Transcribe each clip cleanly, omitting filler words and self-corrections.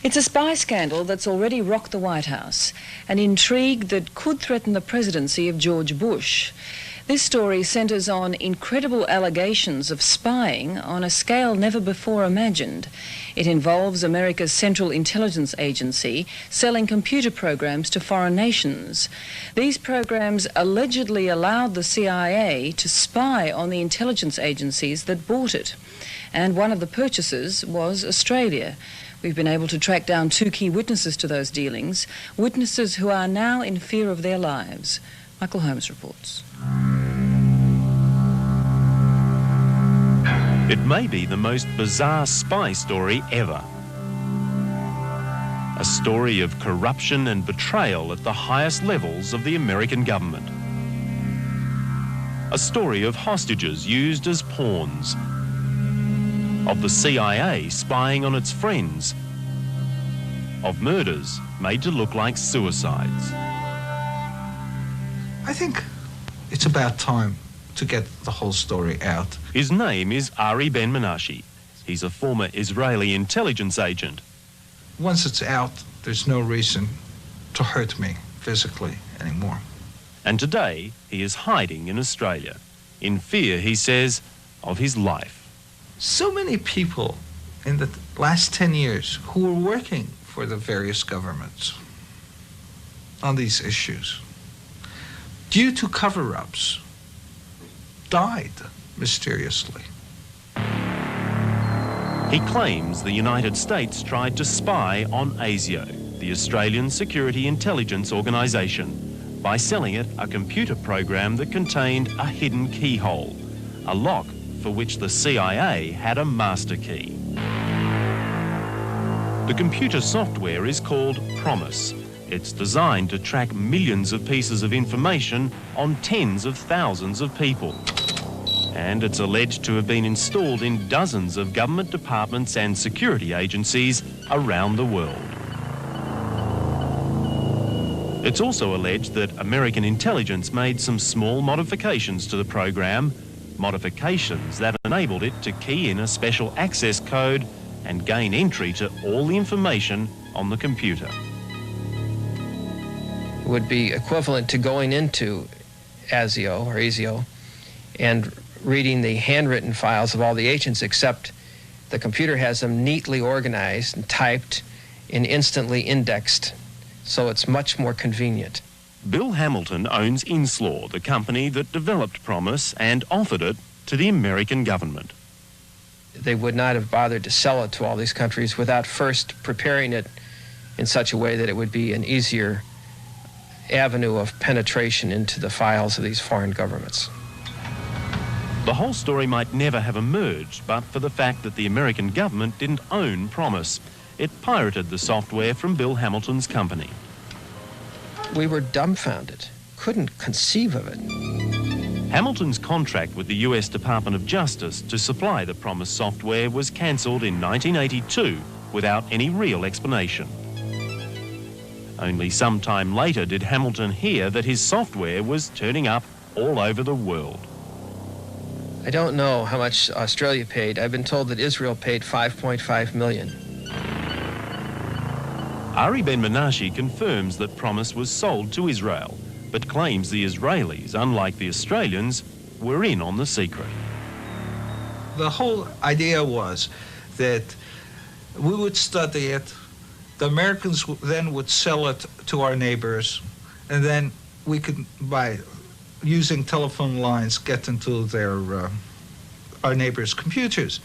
It's a spy scandal that's already rocked the White House, an intrigue that could threaten the presidency of George Bush. This story centres on incredible allegations of spying on a scale never before imagined. It involves America's Central Intelligence Agency selling computer programs to foreign nations. These programs allegedly allowed the CIA to spy on the intelligence agencies that bought it. And one of the purchasers was Australia. We've been able to track down two key witnesses to those dealings, witnesses who are now in fear of their lives. Michael Holmes reports. It may be the most bizarre spy story ever. A story of corruption and betrayal at the highest levels of the American government. A story of hostages used as pawns. Of the CIA spying on its friends. Of murders made to look like suicides. I think it's about time to get the whole story out. His name is Ari Ben-Menashe. He's a former Israeli intelligence agent. Once it's out, there's no reason to hurt me physically anymore. And today, he is hiding in Australia, in fear, he says, of his life. So many people in the last 10 years who were working for the various governments on these issues, due to cover-ups, died mysteriously. He claims the United States tried to spy on ASIO, the Australian Security Intelligence Organisation, by selling it a computer program that contained a hidden keyhole, a lock for which the CIA had a master key. The computer software is called Promis. It's designed to track millions of pieces of information on tens of thousands of people. And it's alleged to have been installed in dozens of government departments and security agencies around the world. It's also alleged that American intelligence made some small modifications to the program, modifications that enabled it to key in a special access code and gain entry to all the information on the computer. Would be equivalent to going into ASIO and reading the handwritten files of all the agents, except the computer has them neatly organized and typed and instantly indexed, so it's much more convenient. Bill Hamilton owns Inslaw, the company that developed Promis and offered it to the American government. They would not have bothered to sell it to all these countries without first preparing it in such a way that it would be an easier avenue of penetration into the files of these foreign governments. The whole story might never have emerged but for the fact that the American government didn't own Promis. It pirated the software from Bill Hamilton's company. We were dumbfounded, couldn't conceive of it. Hamilton's contract with the US Department of Justice to supply the Promis software was cancelled in 1982 without any real explanation. Only some time later did Hamilton hear that his software was turning up all over the world. I don't know how much Australia paid. I've been told that Israel paid $5.5 million. Ari Ben-Menashe confirms that Promis was sold to Israel, but claims the Israelis, unlike the Australians, were in on the secret. The whole idea was that we would study it, the Americans then would sell it to our neighbors, and then we could, by using telephone lines, get into our neighbors' computers.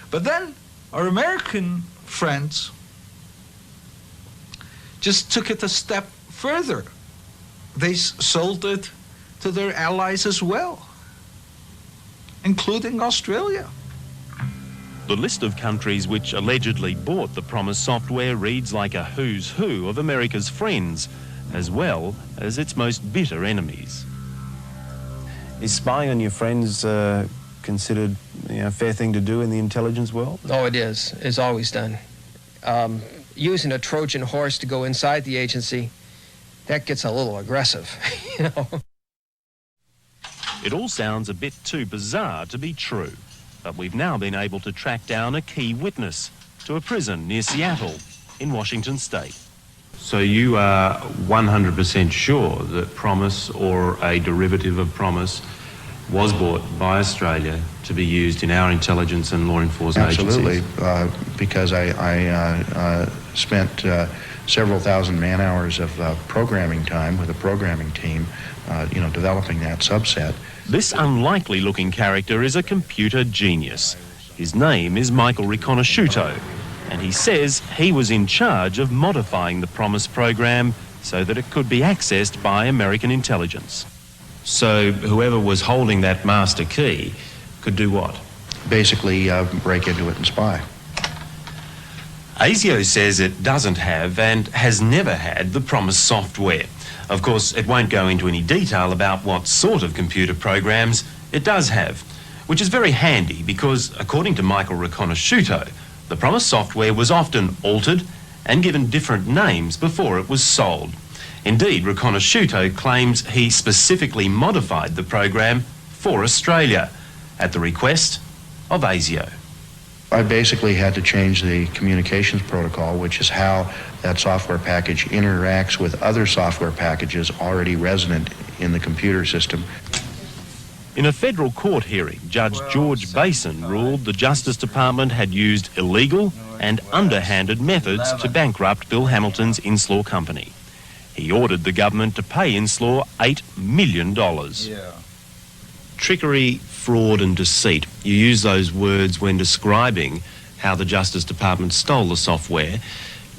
But then our American friends just took it a step further. They sold it to their allies as well, including Australia. The list of countries which allegedly bought the Promis software reads like a who's who of America's friends, as well as its most bitter enemies. Is spying on your friends considered a fair thing to do in the intelligence world? Oh, it is. It's always done. Using a Trojan horse to go inside the agency, that gets a little aggressive, you know. It all sounds a bit too bizarre to be true, but we've now been able to track down a key witness to a prison near Seattle in Washington state. So you are 100% sure that Promis or a derivative of Promis was bought by Australia to be used in our intelligence and law enforcement Absolutely, agencies? because I spent several thousand man-hours of programming time with a programming team, developing that subset. This unlikely-looking character is a computer genius. His name is Michael Riconosciuto, and he says he was in charge of modifying the Promis program so that it could be accessed by American intelligence. So whoever was holding that master key could do what? Basically, break into it and spy. ASIO says it doesn't have and has never had the Promis software. Of course, it won't go into any detail about what sort of computer programs it does have, which is very handy because, according to Michael Riconosciuto, the Promis software was often altered and given different names before it was sold. Indeed, Riconosciuto claims he specifically modified the program for Australia at the request of ASIO. I basically had to change the communications protocol, which is how that software package interacts with other software packages already resident in the computer system. In a federal court hearing, Judge George Basin ruled the Justice Department had used illegal and underhanded methods to bankrupt Bill Hamilton's Inslaw company. He ordered the government to pay Inslaw $8 million. Trickery, fraud and deceit. You use those words when describing how the Justice Department stole the software.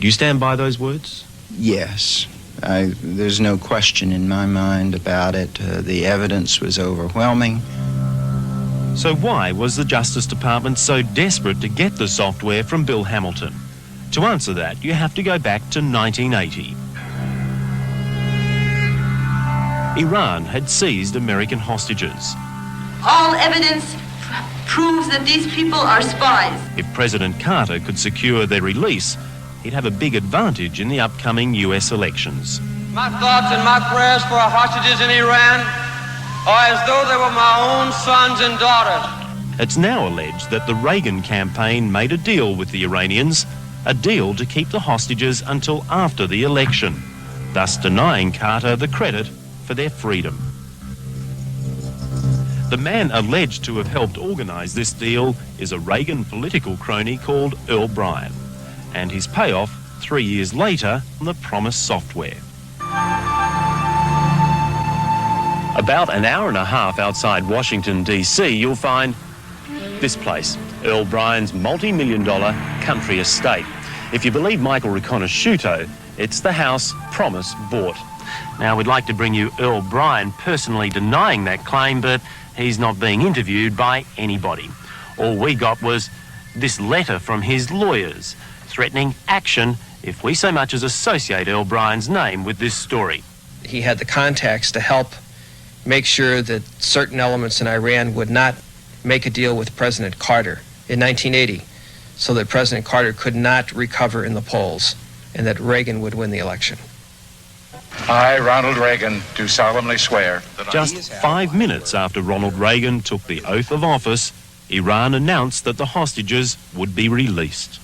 Do you stand by those words? Yes. There's no question in my mind about it. The evidence was overwhelming. So why was the Justice Department so desperate to get the software from Bill Hamilton? To answer that, you have to go back to 1980. Iran had seized American hostages. All evidence proves that these people are spies. If President Carter could secure their release, he'd have a big advantage in the upcoming US elections. My thoughts and my prayers for our hostages in Iran are as though they were my own sons and daughters. It's now alleged that the Reagan campaign made a deal with the Iranians, a deal to keep the hostages until after the election, thus denying Carter the credit for their freedom. The man alleged to have helped organise this deal is a Reagan political crony called Earl W, and his payoff 3 years later on the Promis software. About an hour and a half outside Washington, D.C., you'll find this place, Earl Bryan's multi-million-dollar country estate. If you believe Michael Riconosciuto, it's the house Promis bought. Now, we'd like to bring you Earl Bryan personally denying that claim, but he's not being interviewed by anybody. All we got was this letter from his lawyers threatening action if we so much as associate Earl Bryan's name with this story. He had the contacts to help make sure that certain elements in Iran would not make a deal with President Carter in 1980 so that President Carter could not recover in the polls and that Reagan would win the election. I, Ronald Reagan, do solemnly swear that Just 5 minutes after Ronald Reagan took the oath of office, Iran announced that the hostages would be released.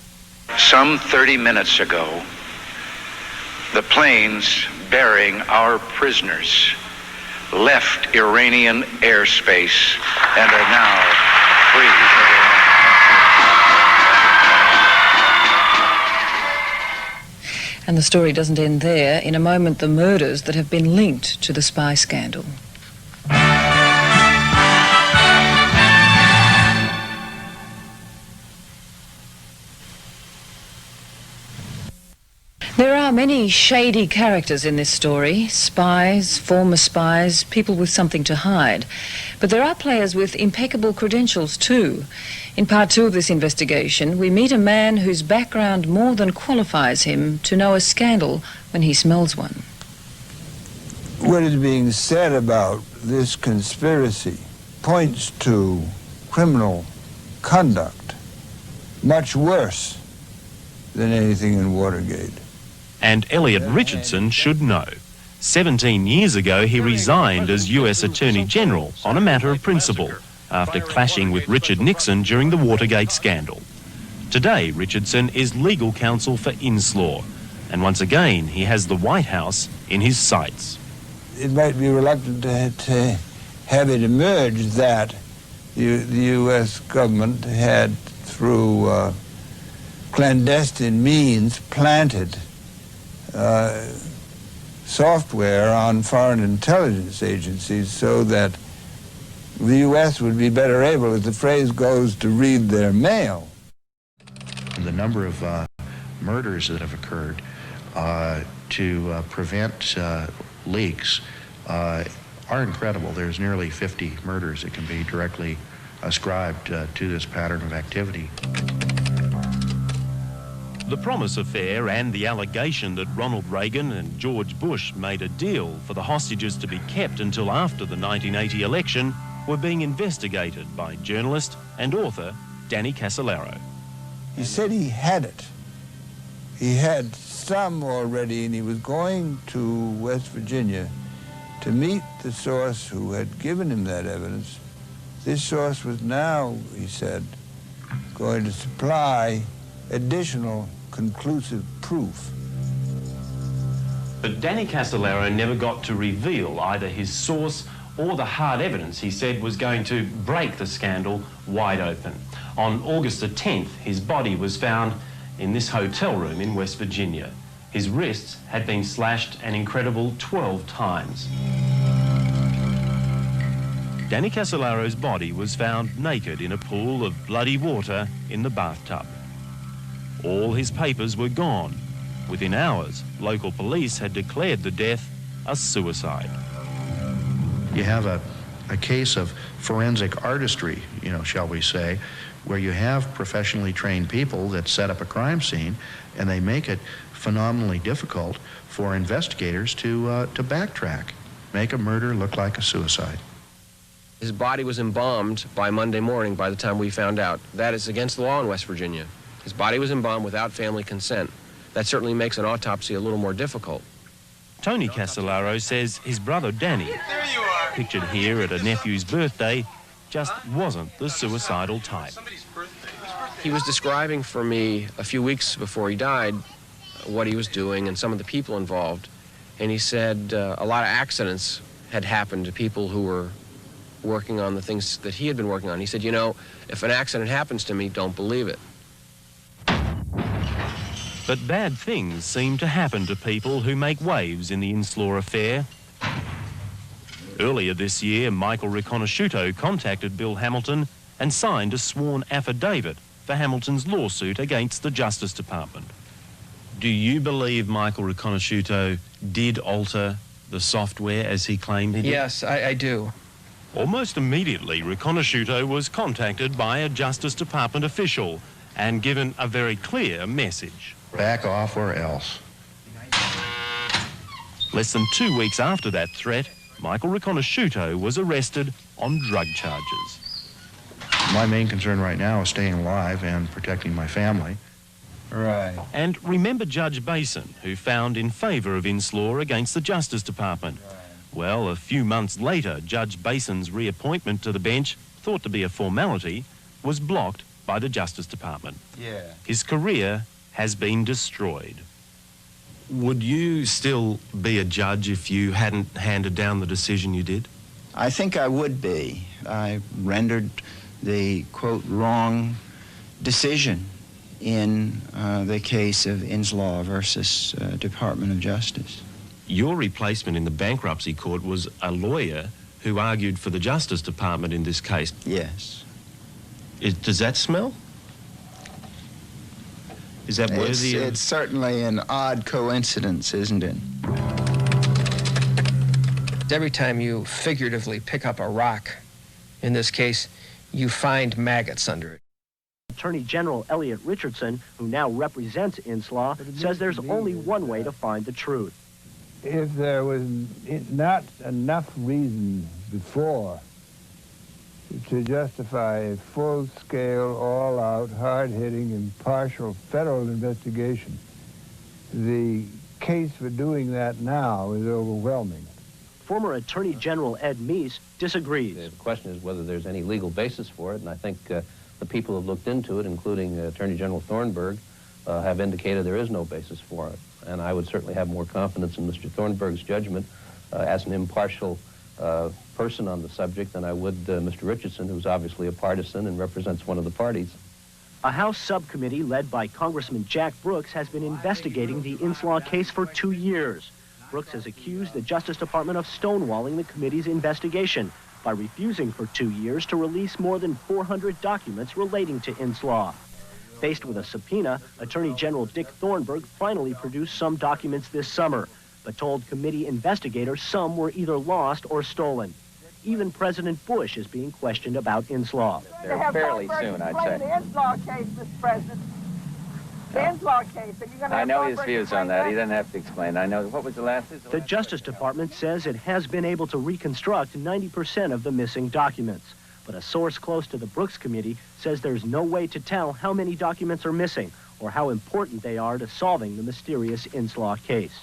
some 30 minutes ago, the planes bearing our prisoners left Iranian airspace and are now free of Iran. And the story doesn't end there. In a moment, the murders that have been linked to the spy scandal. There are many shady characters in this story. Spies, former spies, people with something to hide. But there are players with impeccable credentials too. In part 2 of this investigation, we meet a man whose background more than qualifies him to know a scandal when he smells one. What is being said about this conspiracy points to criminal conduct much worse than anything in Watergate. And Elliot Richardson should know. 17 years ago, he resigned as US Attorney General on a matter of principle after clashing with Richard Nixon during the Watergate scandal. Today, Richardson is legal counsel for Inslaw, and once again he has the White House in his sights. It might be reluctant to have it emerge that the U.S. government had, through clandestine means, planted software on foreign intelligence agencies so that the U.S. would be better able, as the phrase goes, to read their mail. The number of murders that have occurred to prevent leaks are incredible. There's nearly 50 murders that can be directly ascribed to this pattern of activity. The Promis affair and the allegation that Ronald Reagan and George Bush made a deal for the hostages to be kept until after the 1980 election were being investigated by journalist and author Danny Casolaro. He said he had it. He had some already, and he was going to West Virginia to meet the source who had given him that evidence. This source was now, he said, going to supply additional conclusive proof. But Danny Casolaro never got to reveal either his source or the hard evidence he said was going to break the scandal wide open. On August the 10th, his body was found in this hotel room in West Virginia. His wrists had been slashed an incredible 12 times. Danny Casolaro's body was found naked in a pool of bloody water in the bathtub. All his papers were gone. Within hours, local police had declared the death a suicide. You have a case of forensic artistry, shall we say, where you have professionally trained people that set up a crime scene, and they make it phenomenally difficult for investigators to backtrack, make a murder look like a suicide. His body was embalmed by Monday morning by the time we found out. That is against the law in West Virginia. His body was embalmed without family consent. That certainly makes an autopsy a little more difficult. Tony Casolaro says his brother Danny, pictured here at a nephew's birthday, just wasn't the suicidal type. He was describing for me a few weeks before he died what he was doing and some of the people involved. And he said a lot of accidents had happened to people who were working on the things that he had been working on. He said, if an accident happens to me, don't believe it. But bad things seem to happen to people who make waves in the Inslaw affair. Earlier this year, Michael Riconosciuto contacted Bill Hamilton and signed a sworn affidavit for Hamilton's lawsuit against the Justice Department. Do you believe Michael Riconosciuto did alter the software as he claimed he did? Yes, I do. Almost immediately, Riconosciuto was contacted by a Justice Department official and given a very clear message. Back off or else. Less than 2 weeks after that threat, Michael Riconosciuto was arrested on drug charges. My main concern right now is staying alive and protecting my family. Right. And remember Judge Basin, who found in favour of Inslaw against the Justice Department. Right. Well, a few months later, Judge Basin's reappointment to the bench, thought to be a formality, was blocked by the Justice Department. Yeah. His career has been destroyed. Would you still be a judge if you hadn't handed down the decision you did? I think I would be. I rendered the, quote, wrong decision in the case of Inslaw versus Department of Justice. Your replacement in the bankruptcy court was a lawyer who argued for the Justice Department in this case. Yes. Does that smell? Is that worthy of... It's certainly an odd coincidence, isn't it? Every time you figuratively pick up a rock, in this case, you find maggots under it. Attorney General Elliot Richardson, who now represents Inslaw, says there's only one way to find the truth. If there was not enough reason before to justify a full-scale, all-out, hard-hitting, impartial federal investigation, the case for doing that now is overwhelming. Former Attorney General Ed Meese disagrees. The question is whether there's any legal basis for it, and I think The people who looked into it, including Attorney General Thornburg, have indicated there is no basis for it. And I would certainly have more confidence in Mr. Thornburg's judgment as an impartial person on the subject than I would Mr. Richardson, who's obviously a partisan and represents one of the parties. A House subcommittee led by Congressman Jack Brooks has been investigating the Inslaw case for 2 years. Brooks has accused the Justice Department of stonewalling the committee's investigation by refusing for 2 years to release more than 400 documents relating to Inslaw. Faced with a subpoena, Attorney General Dick Thornburg finally produced some documents this summer, but told committee investigators some were either lost or stolen. Even President Bush is being questioned about Inslaw. They're fairly soon, I'd say. The Inslaw case, Mr. President. The Inslaw case. Are you going to I know his views on that. He doesn't have to explain. I know. What was the last? The Justice Department says it has been able to reconstruct 90% of the missing documents. But a source close to the Brooks Committee says there's no way to tell how many documents are missing or how important they are to solving the mysterious Inslaw case.